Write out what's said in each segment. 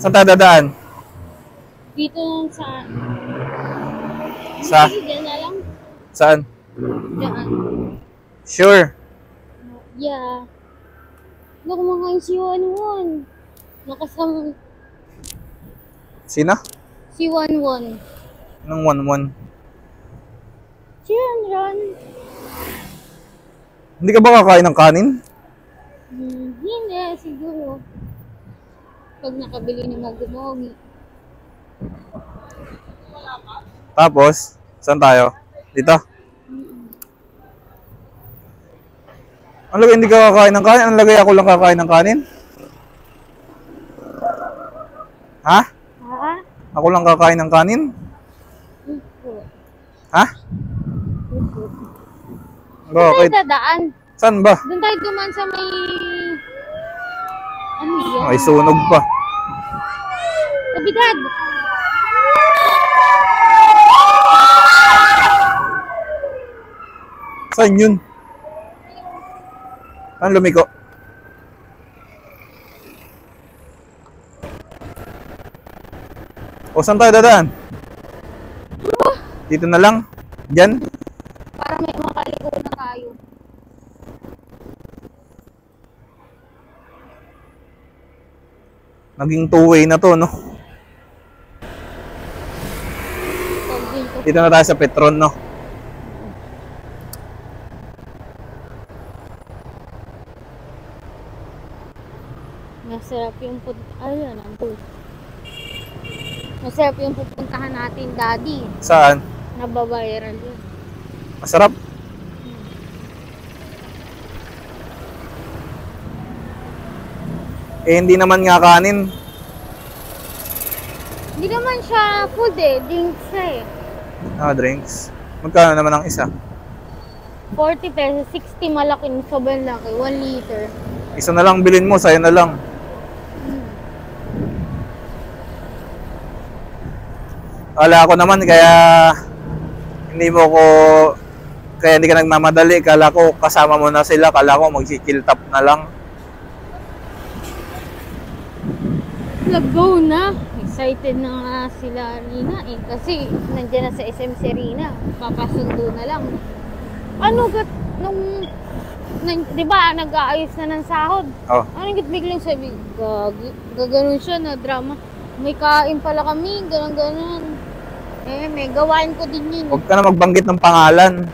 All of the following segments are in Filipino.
Saan tayo dadaan? Dito sa... Sa? Sige, dyan na lang. Saan? Dyan. Sure. Yeah. Huwag mga si Wanwan. Nakasama... Sino? Si Wanwan. Anong 1-1? Si Ron. Hindi ka ba kakain ng kanin? Hindi, siguro. Pag nakabili ni Mogi-Mogi. Tapos, saan tayo? Dito? Ang lagay, hindi ka kakain ng kanin? Ang lagay, ako lang kakain ng kanin? Ha? Ha? Ako lang kakain ng kanin? Ha? Saan tayo Bakit? dadaan? Saan ba? Doon tayo duman sa may... Ano yan? Ay, sunog pa. Kabidad! Saan yun? Saan lumiko? O, saan tayo dadaan? Dito na lang? Diyan? Para may makaliko na tayo. Naging two-way na to, no? Pag dito. Dito na tayo sa Petron, no? Masarap yung Ayan, ang masarap yung pupuntahan natin, Daddy. Saan? Nababayaran yun. Masarap. Eh, hindi naman nga kanin. Hindi naman siya food drinks siya Drinks. Magkano naman ang isa? 40 pesos, 60 malaki, sobrang laki, 1 liter. Isa na lang bilhin mo, sa'yo na lang. Wala ako naman, kaya hindi ka nagmamadali. Kala ko kasama mo na sila, kala ko mag-chill top na lang. Go na! Excited na nga sila Rina kasi nandiyan na sa SM si Rina. Papasundo na lang. Ano di ba nag-aayos na ng sahod? Oh. Ano biglang sabi, gaganon siya na drama. May kain pala kami, ganon. May gawain ko din yun. Huwag ka na magbanggit ng pangalan.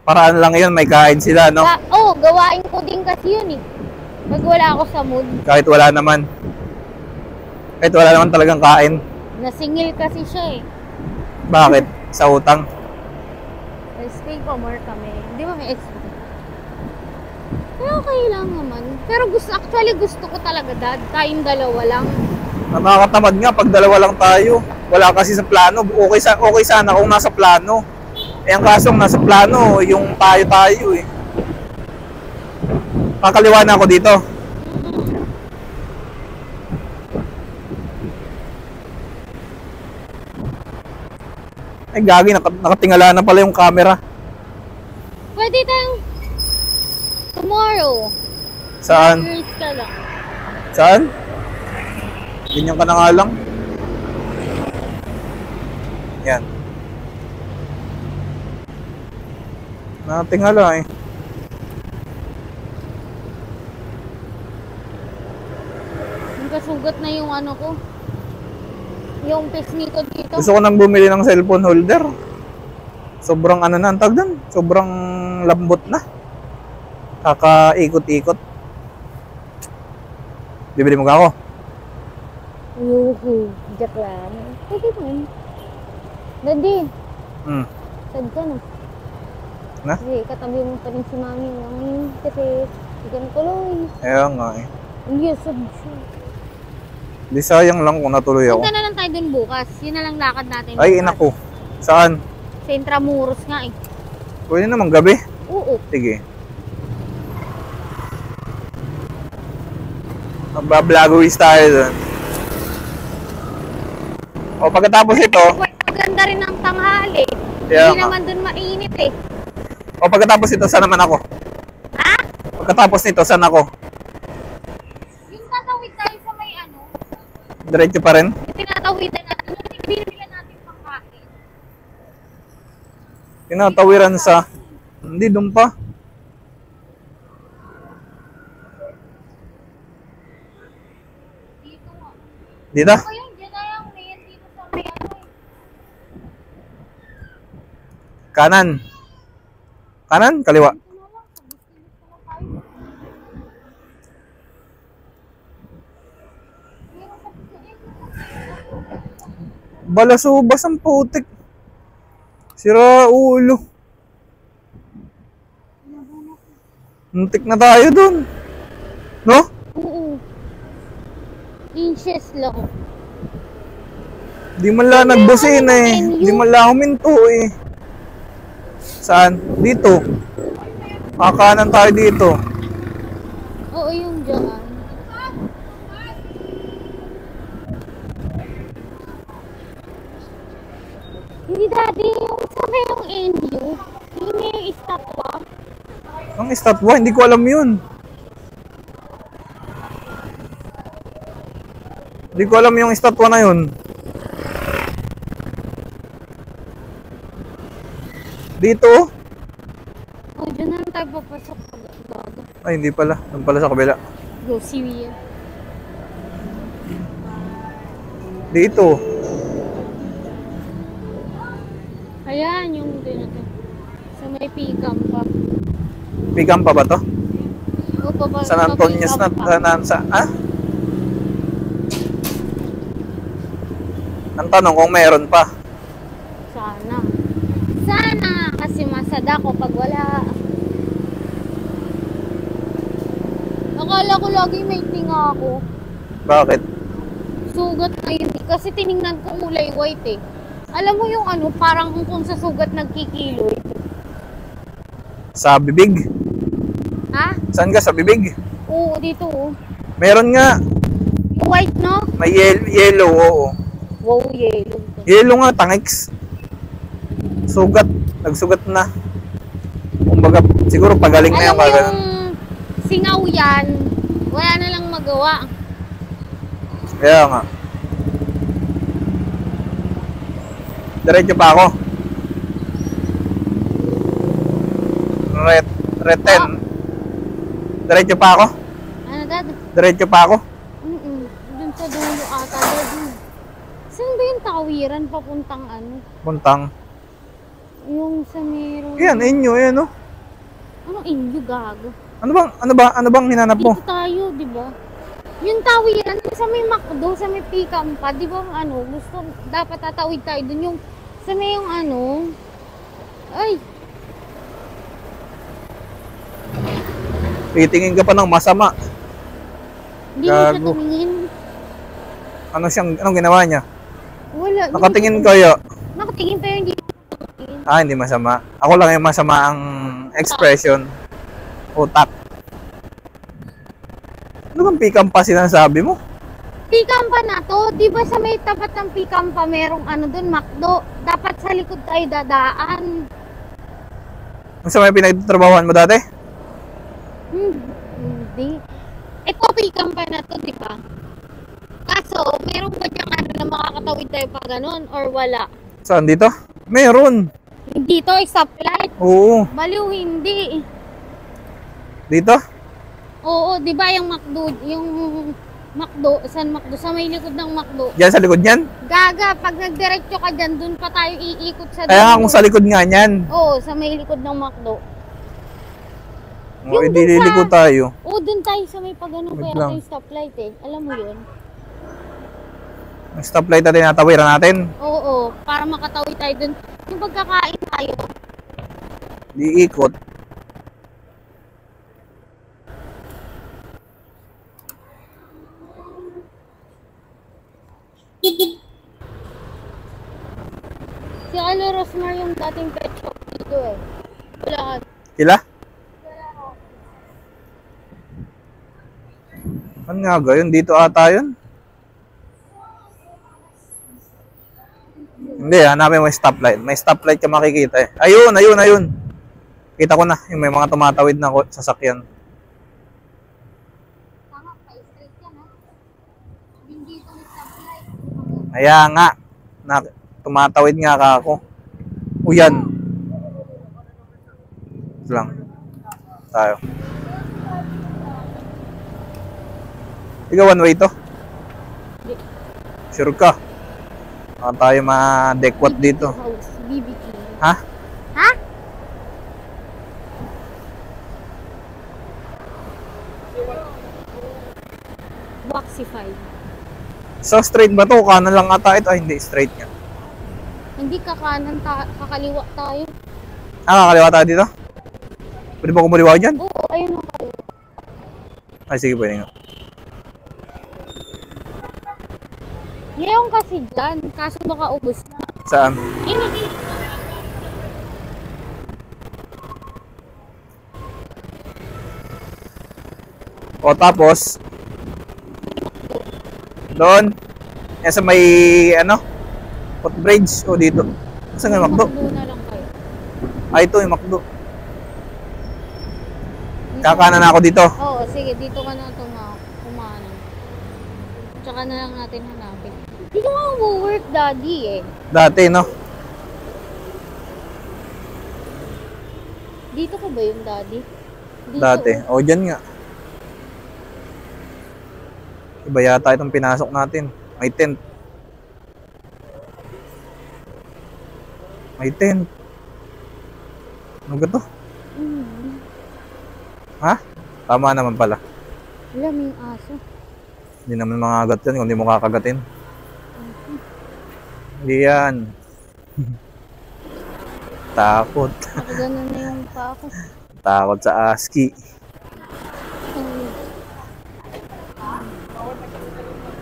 Paraan lang yun, may kain sila, no? Gawain ko din kasi yun Pag wala ako sa mood. Kahit wala naman talagang kain. Nasingil kasi siya Bakit? Sa utang? SK pa more kami. Di ba may SK? Pero okay lang naman. Pero gusto ko talaga, Dad. Tayong dalawa lang. Nakakatamad nga pag dalawa lang tayo. Wala kasi sa plano. Okay sana kung nasa plano. Eh ang kasong nasa plano, yung tayo Kakaliwa na ako dito. Ay gagi, nakatingala na pala yung camera. Pwede tayong tomorrow. Saan? Risk ka lang. Saan? Ganyan ka na nga lang. Yan. Nakatingala Kasugat na yung ano ko. Yung pisngi ko dito. Gusto ko nang bumili ng cellphone holder. Sobrang ano na ang tawag doon. Sobrang lambot na. Kakaikot-ikot. Bibili mo ka ako? Yuhu. Joke lang. Pwede mo yun. Daddy. Sad ka na. Na? Kasi katabi mo pa rin si Mami. Kasi ikan ko lang Kaya nga Yes, sad siya. Di sayang lang kung natuloy ako. Punta na lang tayo dun bukas. Yun na lang lakad natin. Ay, inako. Saan? Sa Intramuros nga Pwede naman gabi. Oo. Sige. Magbablogwis tayo dun. O pagkatapos ito. Maganda rin ang tanghali. Kaya Hindi nga. naman dun mainit O pagkatapos ito, saan naman ako? Ha? Pagkatapos nito, saan ako? Yung tatawid tayo sa may ano, Diretso pa rin? yung tinatawidan natin, yung binibila natin pangkain. Tinatawiran sa... Hindi, doon pa. Dito nga. Dito? Ako yun, dyan na yung main dito sa may ano eh. Kanan. Kanan? Kaliwa? Dito na lang, pag-gusto na tayo. Meron pa dito eh. Balasubas ang putik. Sira ulo. Muntik na tayo dun. No? Oo. Inches lang. Di man lang nagbusin eh. Di man lang huminto eh. Saan? Dito. Kakanan tayo dito. Oo, yung dyan. Hindi dati, yung sabi yung NU, yun yung estatwa. Ang estatwa, hindi ko alam yun. Hindi ko alam yung estatwa na yun. Dito? Oh, dyan na lang tayo papasok. Gago. Ay, hindi pala. Doon pala sa kabila. Go, see you. Dito. Ayan, yung dito. Sa may pikam pa. Pigam pa ba to? O, San Antonios na. Sa, ah? Ang tanong kung meron pa. Sana. Sana, kasi masada ko pag wala. Akala ko lagi may tinga ako. Bakit? Sugat na yun. Kasi tiningnan ko kulay white eh. Alam mo yung ano, parang kung sa sugat nagkikiloy. Sa bibig? Ha? Saan ka? Sa bibig? Oo, dito oh. Meron nga. Yung white, no? May yellow, oo. Wow, yellow. Yellow nga, tangiks. Sugat. Nagsugat na. Kumbaga, siguro pagaling na Alam yung mo kaganon. yung singaw yan, wala na lang magawa. Kaya nga. Diretso pa ako. Reten. Diretso pa ako. Ano, Dad? Diretso pa ako. Dun sa dulo ata, Dad. Saan ba yung tawiran papuntang ano? Puntang. Yung sa meron... Yan, inyo, yan, oh. Ano inyo, gago? Ano bang hinanap mo? Dito tayo, di ba? Yung tawiran, sa may McDo, sa may Pikam pa, di ba ano, gusto, dapat tatawid tayo dun yung, sa may yung ano, ay, Titingin ka pa ng masama. hindi mo siya Gago. tumingin. Anong ginawa niya? Wala. Nakatingin kaya? Nakatingin pero hindi mo tumingin. Ah, hindi masama. Ako lang yung masama ang expression. Utak. Ano bang pikam pa sinasabi mo? Pikam pa na to, di ba sa may tapat ng Pikam pa merong ano dun, McDo, dapat sa likod tayo dadaan. Kung sa may pinagtatrabahuan mo dati? Hindi. Ito Pikam pa na to, di ba? Kaso, meron ba diyang ano na makakatawid tayo pa ganun or wala? Saan dito? Meron. Dito, stoplight. Oo. Baliw, hindi. Dito? Oo, di ba yung McDo, San McDo, sa may likod ng McDo. Diyan sa likod niyan? Gaga, pag nagdiretso ka dyan, dun pa tayo iikot sa Kaya nga dulo. kung sa likod nga niyan. Oo, sa may likod ng McDo. O, Yung idililiko tayo. Oo, dun tayo sa may pagano Wait kaya lang. tayo stoplight eh. Alam mo yun? Ang stoplight na tinatawiran natin. Oo, para makatawid tayo dun. Yung pagkakain tayo. Di ikot. Si Alo Rosmar yung dating pet shop dito eh. Wala ka. Sila? Ano nga gayon? Dito ata yun? Hindi, hanapin mo yung stoplight. May stoplight ka makikita eh. Ayun. Kita ko na. Yung may mga tumatawid na sasakyan. Kaya nga, tumatawid nga ka ako. Uyan. Ito lang. Tayo. Ikaw one way to? Sure ka? Baka tayo ma-dekwat dito. BBQ. Ha? Ha? Boxified. So straight ba to? Kanan lang ata ito. Ay, hindi. Straight nga. Hindi kakanan, kakaliwa tayo. Ah, kakaliwa tayo dito? Pwede ba kumuliwa dyan? Oo, ayun ang kaliwa. Ay, sige, pwede nga. Ngayon kasi dyan, kaso nakaubos na. Saan? O tapos, doon, yan sa may, ano, footbridge, o dito. Saan nga McDo? Makdo na lang kayo. Ay, ito yung McDo. Kakanan na ako dito. Oo, sige, dito ka na kumanan. Tsaka na lang natin hanapin. Dito nga work daddy eh. Dati, no? Dito ka ba yung daddy? Dito, Dati. O, dyan nga. Iba yata itong pinasok natin. May tent. May tent. Ano ba to? Ha? Tama naman pala. Wala, may aso. Hindi naman mga agat yan kung hindi mo kakagatin. Hindi yan. Takot. Ako ganun na yung pa ako. Takot sa ASCII.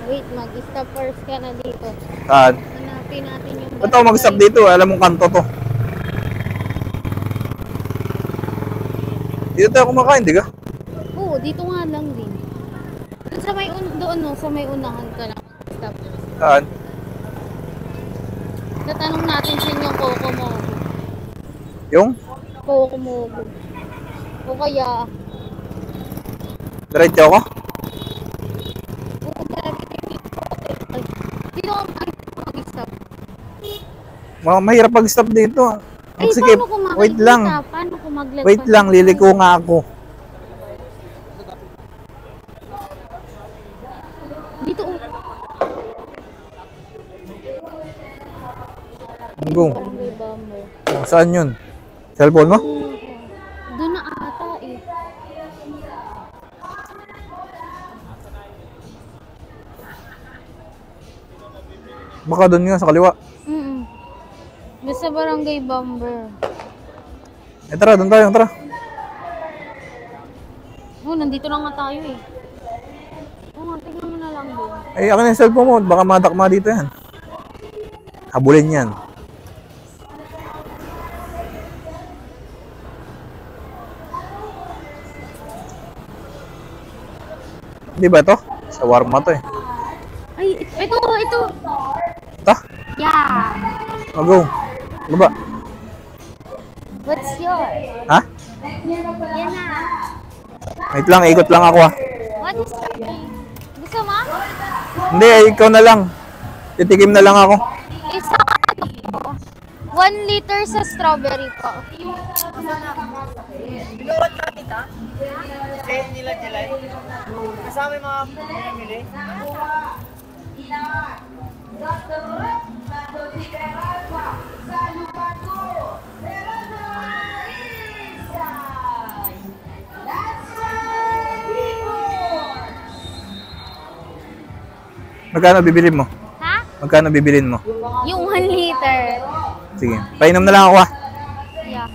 Wait, mag-stop first ka na dito. Hanapin natin yung Ba't ako mag-stop dito? Alam mong kanto to. Dito tayo kumakain, di ka? Oo, dito nga lang din. Doon sa may, doon no, sa may unahan ka lang. Stop. Saan? Tatanong natin siya yung Coco Mogo. Yung? Coco Mogo. O kaya, Diretso ako? dito ka mag-stop. Mahirap mag-stop dito. Ay, Sige, paano kung wait lang. Paano kung maglagpas? Wait lang, liliko nga ako. Dito. Go. Barangay Bummer. Oh, saan yun? Cellphone mo? Doon na ata eh. Baka doon nga sa kaliwa. Basta Barangay Bummer. Tara, doon tayo, tara. Oh, nandito lang nga tayo eh. Oo, tignan mo na lang doon. Ay, akin yung cellphone mo. Baka madakma dito yan. Habulin yan. Di ba ito? Sa warma to eh. Ay, ito. Ito? Yeah. Oh, go. Baba. What's yours? Ha? Yan na. Wait lang, ikot lang ako ah. What is that? Gusto mo? Hindi, ikaw na lang. Titikim na lang ako. Isa 1 liter sa strawberry po. Binuwat na kita. Save nila July. Kasama yung mga pinamili. Magkano bibilin mo? Ha? Magkano bibilin mo? Yung 1 liter. Sige, painom na lang ako ah. Yeah.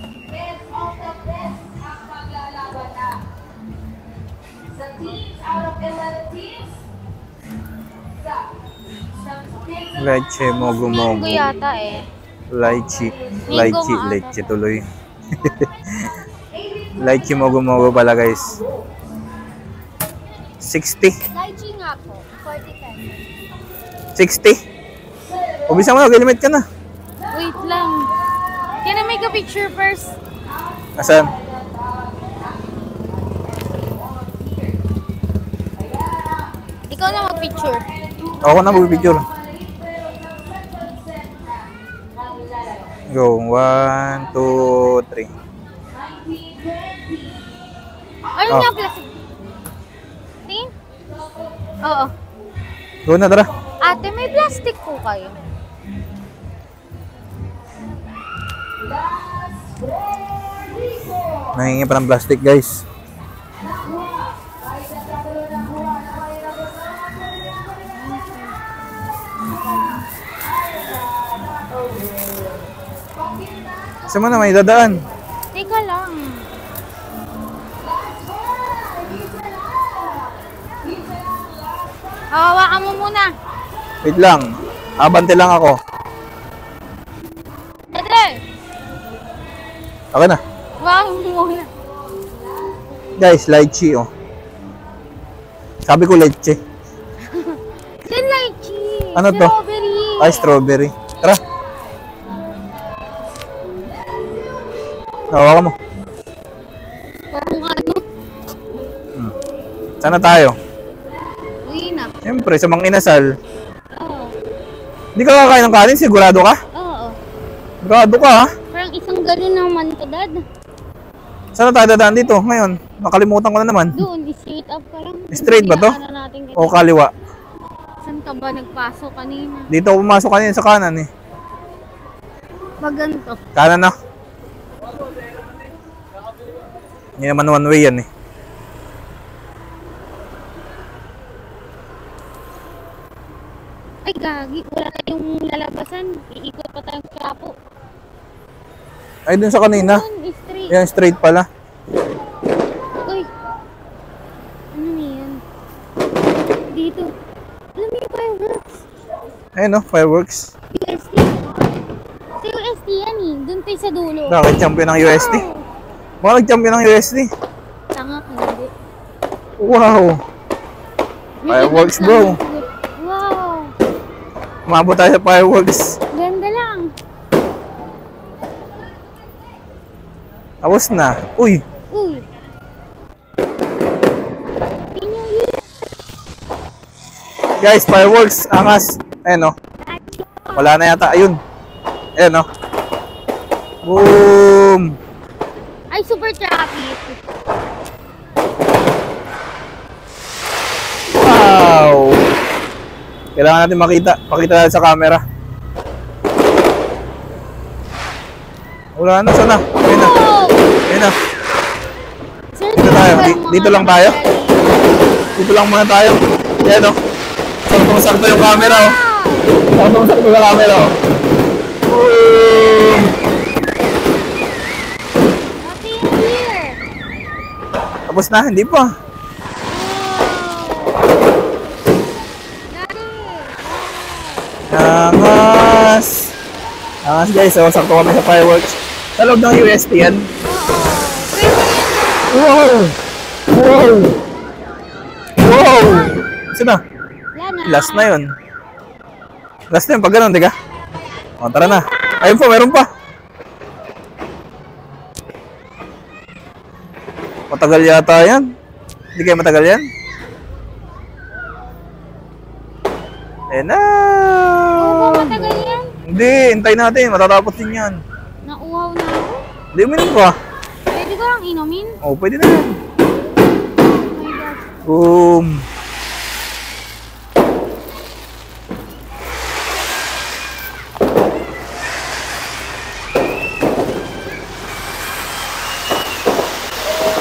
Leche, mogo, Linggo mogo. yata eh. Lychee. Linggo Lychee, nga ata. leche tuloy. Lychee, mogo, mogo pala guys. 60. Lychee nga po. 40 pesos. 60. Ubisa mo na, limit ka na. Wait lang. Can I make a picture first? Asan? Ikaw na mag-picture. Ako na mag-picture. Go. 1, 2, 3. Ayun Oh. nga, plastic. Tingin? Oo. Go na, tara. Ate, may plastic po kayo. Nahingi pa ng plastic, guys. Saan mo na may dadaan? Teka lang. Hawakan mo muna. Wait lang. Abante lang ako. Ate! Okay na. Hawakan mo muna. Guys, lychee, oh. Sabi ko lychee. Yan lychee. Ano to? Strawberry. Ay, strawberry. Tara. Hawakan mo. Kung ano. Sana tayo. Uy na. Siyempre, sa mga inasal. Oo. Hindi ka kakain ng kanin? Sigurado ka? Oo. Sigurado ka, ha? Parang isang galon naman to, Dad. Saan tayo dadaan dito ngayon? Nakalimutan ko na naman. Doon, straight up ka lang. Straight ba to? Ano natin kita. O kaliwa? Saan ka ba nagpasok kanina? Dito ako pumasok kanina sa kanan, eh. Maganto. Kanan na. Hindi naman one way yan, eh. Ay, gagi. Wala na yung lalabasan. Iikot pa tayong kapo. Ay, dun sa kanina. Doon, straight. Yan, straight pala. Uy. Ano na yan? Dito. Alam mo yung fireworks? Ayun, no? Fireworks. UST. Sa UST yan eh. Doon tayo sa dulo. Bakit champion ng USD? Baka nag-champion ng USD. Tanga ka, hindi. Wow! Fireworks, bro. Wow. Umabot tayo sa fireworks. Ganda lang. Tapos na. Uy! Uy. Pinyo Guys, fireworks. Angas. Ayun, no? Wala na yata. Ayun. Ayun, no? Boom! Ay, super traffic. Wow! Kailangan natin makita. Pakita natin sa camera. Wala na. Sana. Ayun na. Wow. Ayun na. Sir, Dito tayo. ba yung mga Dito lang tayo? nakadali? Dito lang muna tayo. Ayan, no? Saktong-sakto yung camera, oh. Saktong-sakto yung camera, oh. Boom! Happy New Year. Tapos na. Hindi pa. Wow. Daddy. Angas! Angas, guys. So, sakto kami sa fireworks. Sa loob ng UST yan. Wow! Wow! Wow! Sino? Yan na. Last na yun. Last na yun. Pag ganun, diga? O, tara na. Ayun po, meron pa. Matagal yata yan. Hindi kayo matagal yan? Ayan na! Oo, matagal yan. Hindi, hintay natin. Matatapos din yan. Nauuhaw na ako. Hindi, uminom ka. Pwede ko lang inumin. O, pwede na yan. Oh my God. Boom!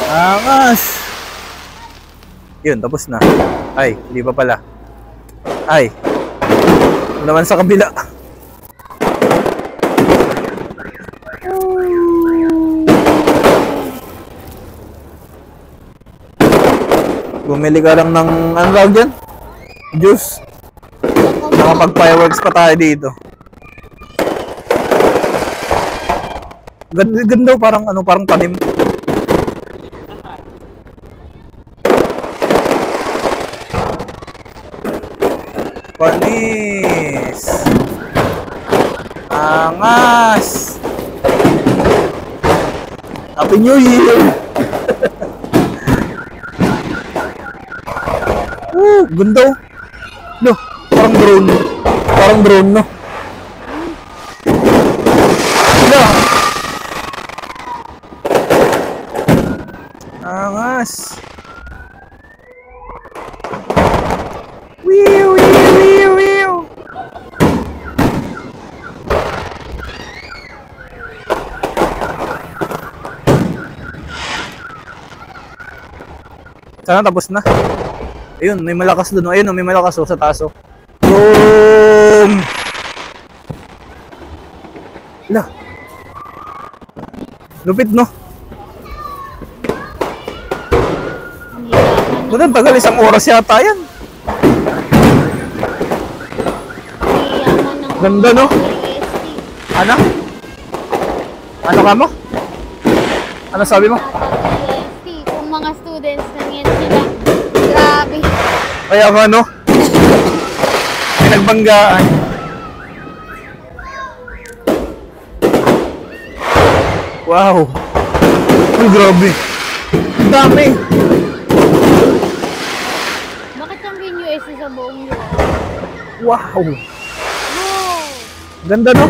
Angas! Yun, tapos na. Ay, hindi pa pala. Ay. Ano naman sa kabila. Bumili ka lang ng, ano tawag dyan? Juice. Nakapag-fireworks pa tayo dito. Ganda, ganda, parang ano, parang tanim. Panis. Angas. Happy New Year. Ganda. No, parang drone. Parang drone, no? No! Angas! Wiu, wiu, wiu, wiu! Sana tapos na. Ayun, may malakas doon. Ayun, may malakas sa taas. Boom! Lah. Lupit, no? Ba't ang tagal? Isang oras yata yan. Ganda, no? Ano? Ano ka mo? Ano sabi mo? Kung mga students lang yan sila. Grabe. Kaya nga, no? Pinagbanggaan. Wow. Ay, grabe. Ang dami. Bakit champion USC sa buong US? Wow. No! Ganda, no?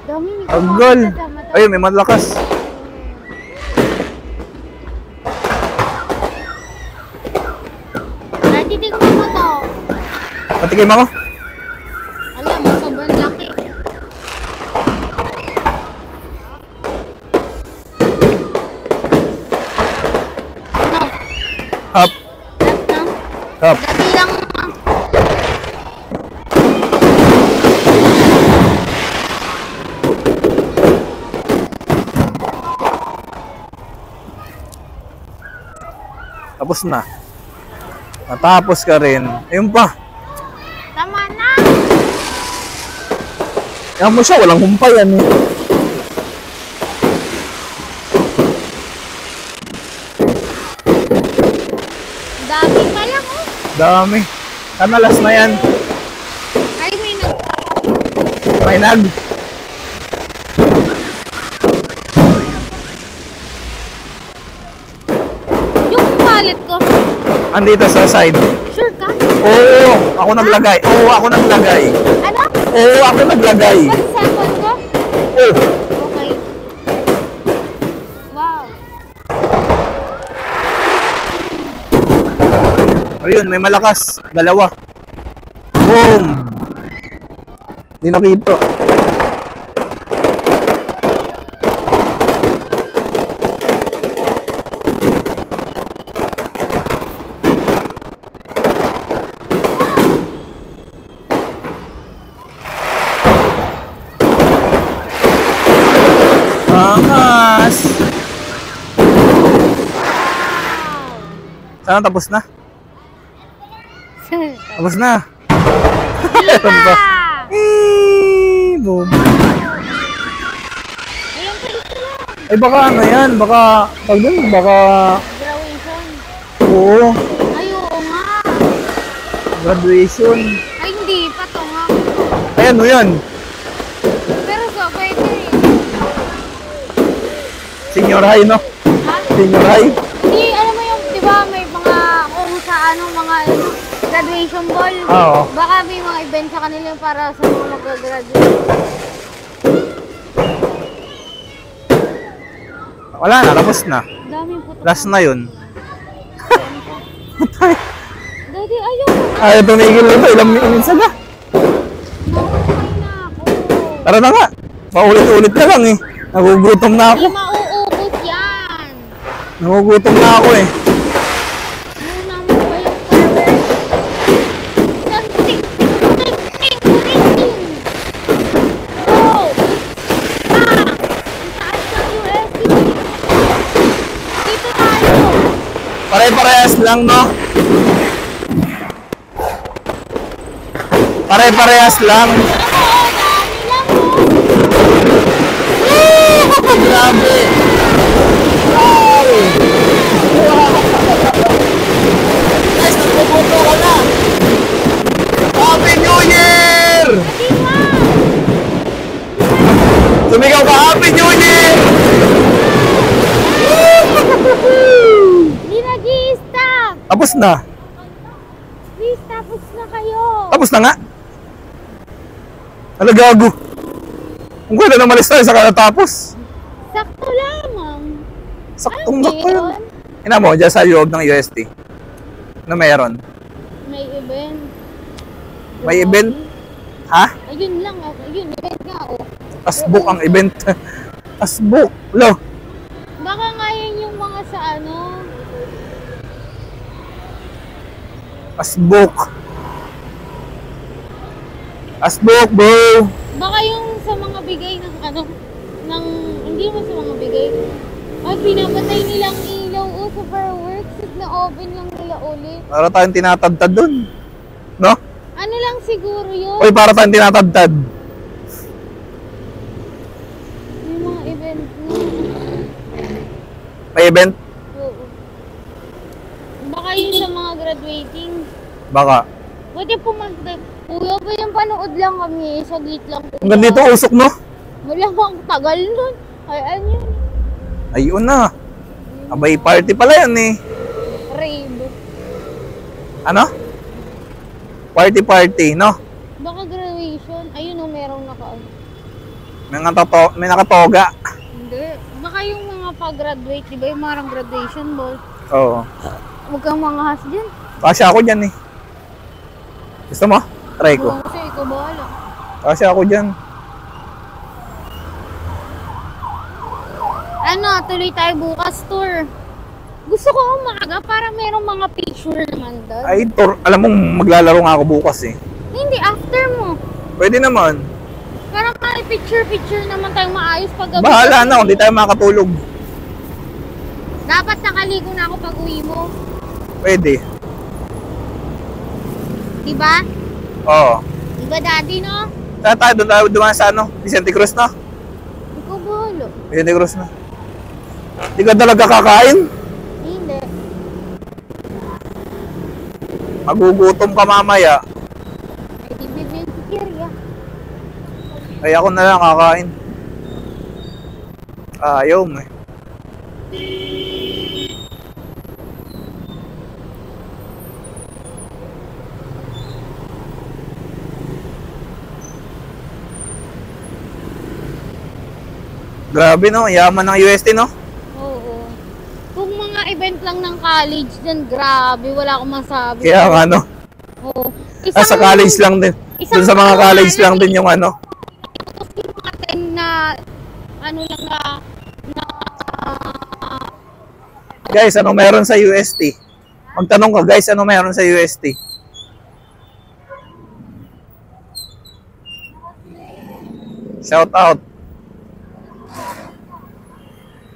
Dami ni Tagal. Ayun, may malakas. Natitignan mo to. Patikim ako. Alam mo, sobrang laki. Ano? Hop. Last na? Hop. Dati lang. Tapos na. Natapos ka rin. Ayun pa. Tama na! Yan mo siya, walang humpay yan eh. Dami pa lang oh. Dami. Kanalas na yan. Ay, may nag... May nag. Yung wallet ko. Andito sa side. Sure ka? Oo, ako naglagay. Oo, ako naglagay. Ano? Oo, ako naglagay. Pati cellphone ko? Oo. Okay. Wow. Ayun, may malakas. Dalawa. Boom! Hindi nakita. Angas! Sana tapos na? Tapos na. Meron pa. Boom. Ayun pala sila. Ay baka ano yan, baka pag dun, baka Graduation. oo, Ay, oo nga. graduation. Ay, hindi pa to nga. Ay ano yan? Pero so, pwede rin. Senior high, no? Ha? Senior high. Hindi, alam mo yung, di ba, may mga, kung sa ano, mga graduation ball. Oo. Baka may mga event sa kanila para sa mga mag-graduate. Wala na, tapos na. Daming puto. Last na yun. Daddy, ayaw. Ay, tumigil na ito. Ilang minutes na. Nakakain na ako. Tara na nga. Paulit-ulit na lang eh. Nagugutom na ako. Hindi mauubos yan. Nagugutom na ako eh. Muna mo ba yung fireworks? Ting, ting, ting, ting, ting. Go! Ah! Ang taas ng USD. Dito tayo. Pare-parehas lang, no? Pare-parehas lang. Oo, dami lang mo. Grabe. Wow. Guys, nagpupunto ko na. Happy New Year! Hindi nga. Sumigaw ka, Happy New Year! Tapos na. Please, tapos na kayo. Tapos na nga. Ano gago? Kung kailan na malis tayo, saka natapos. Sakto lamang. Saktong Ano sakto yun. yun? Ina mo, dyan sa loob ng UST. Na meron. May event. May event? Ha? Ayun lang. Ayun, event nga. Oh. Asbook ang event. Asbook. Lo. Baka nga yun yung mga sa ano. Asbook. Asbook, bro. Baka yung sa mga bigay ng ano. Hindi mo sa mga bigay. Ay, pinapatay nilang ilaw o sa fireworks. At na-open lang nila ulit. Para tayong tinatadtad dun. No? Ano lang siguro yun? Uy, para tayong tinatadtad. Yung mga event na. May event? Oo. Baka yun sa mga graduating. Baka. Pwede pumunta. Kuya, pwede panood lang kami. Saglit lang. Hanggang dito usok, no? Wala bang tagal nun. Ay, ano yun? Ayun na. Abay, party pala yan eh. Rave. Ano? Party, no? Baka graduation. Ayun o, merong May nakatoga. Hindi. Baka yung mga pag-graduate, di ba yung mga graduation ball? Oo. Huwag kang manghas dyan. Kasya ako dyan eh. Gusto mo? Try ko. Oo, kasi ikaw bahala. Kasya ako dyan. Ano, tuloy tayo bukas tour. Gusto ko umaga para merong mga picture naman doon. Ay, alam mo, maglalaro nga ako bukas eh. Hindi, after mo. Pwede naman. Para may picture naman tayong maayos pag gabi. Bahala na kung di tayo makatulog. Dapat nakaligo na ako pag uwi mo. Pwede. Diba? Oo. Diba daddy, no? Saan tayo? Doon tayo dumaan sa ano? Vicente Cruz na? Ikaw bahala. Vicente Cruz na. Di ka talaga kakain? Hindi. Magugutom ka mamaya. Ay, di bibili si Kirya. Ay, ako na lang kakain. Ayaw mo eh. Grabe no, yaman ng UST no? Oo. Kung mga event lang ng college dyan, grabe, wala akong masabi. Kaya nga no. Oo. Sa college lang din. Doon sa mga college lang din yung ano. Yung mga 10 na, ano lang na Guys, ano meron sa UST? Magtanong ka guys, ano meron sa UST? Shout out.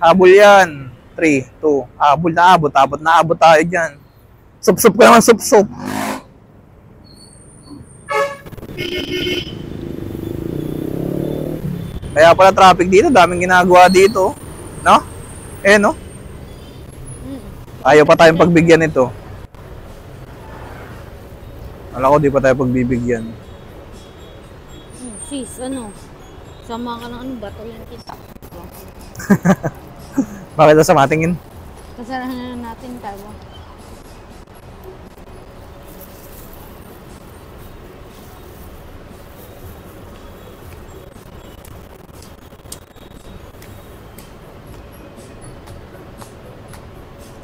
Habol yan. 3, 2. Habol na abot. Abot na abot tayo dyan. Sup-sup ka naman, sup-sup. Kaya pala traffic dito. Daming ginagawa dito. No? Eh, no? Ayaw pa tayong pagbigyan nito. Alam ko, di pa tayo pagbibigyan. sis, ano? Sama ka ng ano, bato yan kita. Bakit na sa matingin? Kasalanan na natin tayo.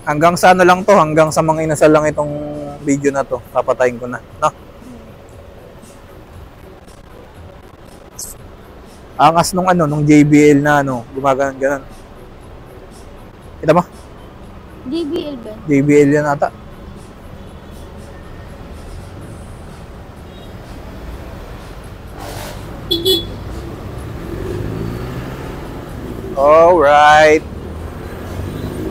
Hanggang sa ano lang to, hanggang sa mga inasal lang itong video na to. Papatayin ko na. No? Angas nung ano, nung JBL na ano, gumaganon-ganon. Kita mo? JBL ba? JBL yan ata. Alright.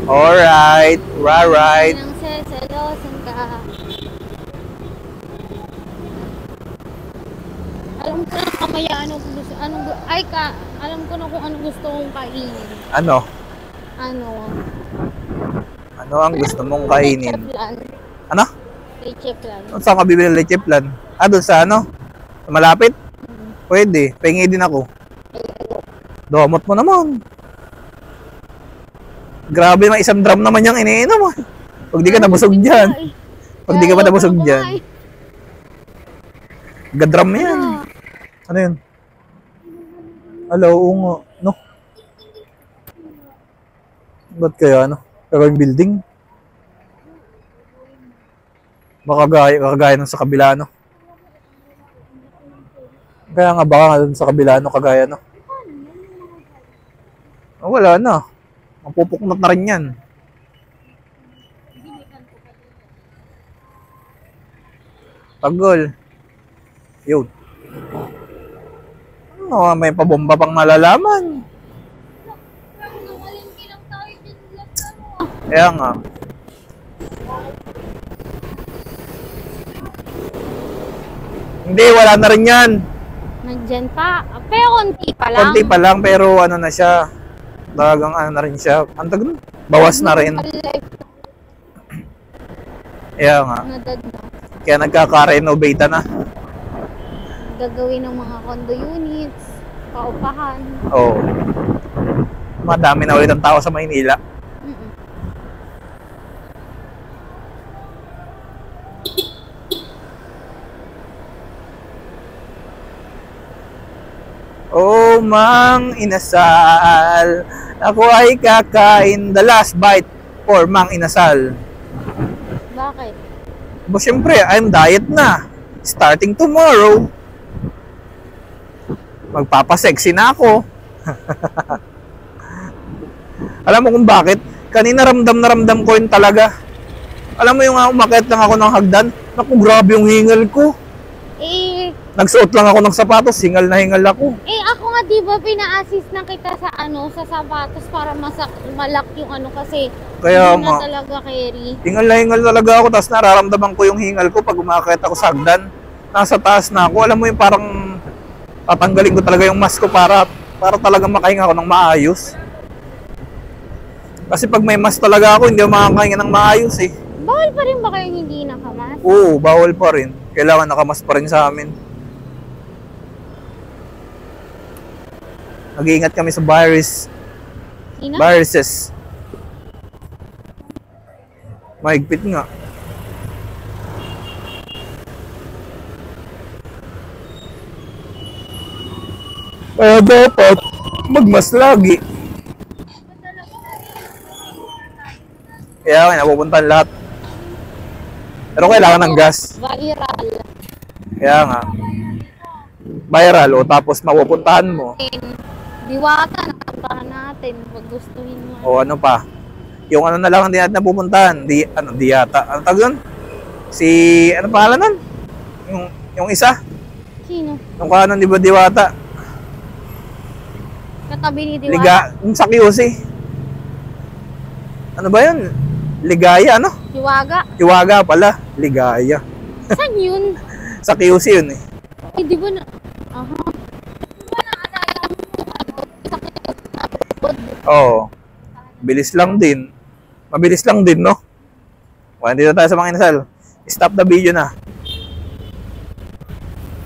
Alright. Right. Nang seselosan ka. Alam ko na kamaya anong gusto, alam ko na kung anong gusto kong kainin. Ano? Ano? Ano ang gusto mong kainin? Leche plan. Ano? Leche plan. Saan ka bibili ng leche plan? Ah, doon sa ano? Sa malapit? Pwede. Pengi din ako. Domot mo naman. Grabe, may isang drum naman yung iniinom mo. Pag di ka nabusog dyan. Pag di ka pa nabusog dyan. Gadram yan. Ano yun? Hello, ungo. No? Ba't kaya ano? Kagawing building? Baka kagaya ng sa kabila, no? Kaya nga baka nga dun sa kabila, no? Kagaya, no? Oh, wala na. Mapupuknot na rin yan. Tagol. Yun. Ano, may pabomba pang malalaman. Kaya nga. Hindi, wala na rin yan. Nandyan pa. Pero konti pa lang. Konti pa lang, pero ano na siya. Talagang ano na rin siya. Ang tagal, bawas na rin. Kaya nga. Kaya nagkaka-renovate na. Gagawin ng mga condo units, paupahan. Oo. Madami na ulit ang tao sa Maynila. Oh, Mang Inasal, ako ay kakain the last bite for Mang Inasal. Bakit? Bo, syempre, I'm diet na. Starting tomorrow. Magpapasexy na ako. Alam mo kung bakit? Kanina ramdam na ramdam ko yun talaga. Alam mo yung umakyat lang ako ng hagdan? Naku, grabe yung hingal ko. Nagsuot lang ako ng sapatos, hingal na hingal ako. Ako nga di ba pina-assist na kita sa sa sapatos para malak yung kasi kaya hindi na talaga carry. Hingal na hingal talaga ako, tapos nararamdaman ko yung hingal ko pag umakyat ako sa hagdan. Nasa taas na ako, alam mo yung parang tatanggalin ko talaga yung mask ko para talagang makahinga ako ng maayos. Kasi pag may mask talaga ako, hindi ako makakahinga ng maayos eh. Bawal pa rin ba kayo hindi nakamask? Oo, bawal pa rin. Kailangan nakamask pa rin sa amin. Nag-iingat kami sa viruses. Mahigpit nga. Kaya dapat magmas lagi. Kaya napupuntahan lahat. Pero kailangan ng gas. Viral. Kaya nga. Viral o tapos mapupuntahan mo. Diwata, nakapuntahan natin pag gustuhin mo. O ano pa? Yung ano na lang hindi natin napupuntahan. Diyata. Ano tawag yun? Ano pangalan nun? Yung isa? Sino? Yung kanon, di ba Diwata? Katabi ni Diwata. Yung sa QC. Ano ba yun? Ligaya, ano? Hiwaga pala. Ligaya. Saan yun? Sa QC yun eh. Di ba na... Oo. Bilis lang din. Mabilis lang din, no? Well, dito tayo sa mga Inasal. Stop the video na.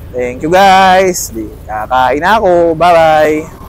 Thank you guys. Kakain na ako. Bye-bye.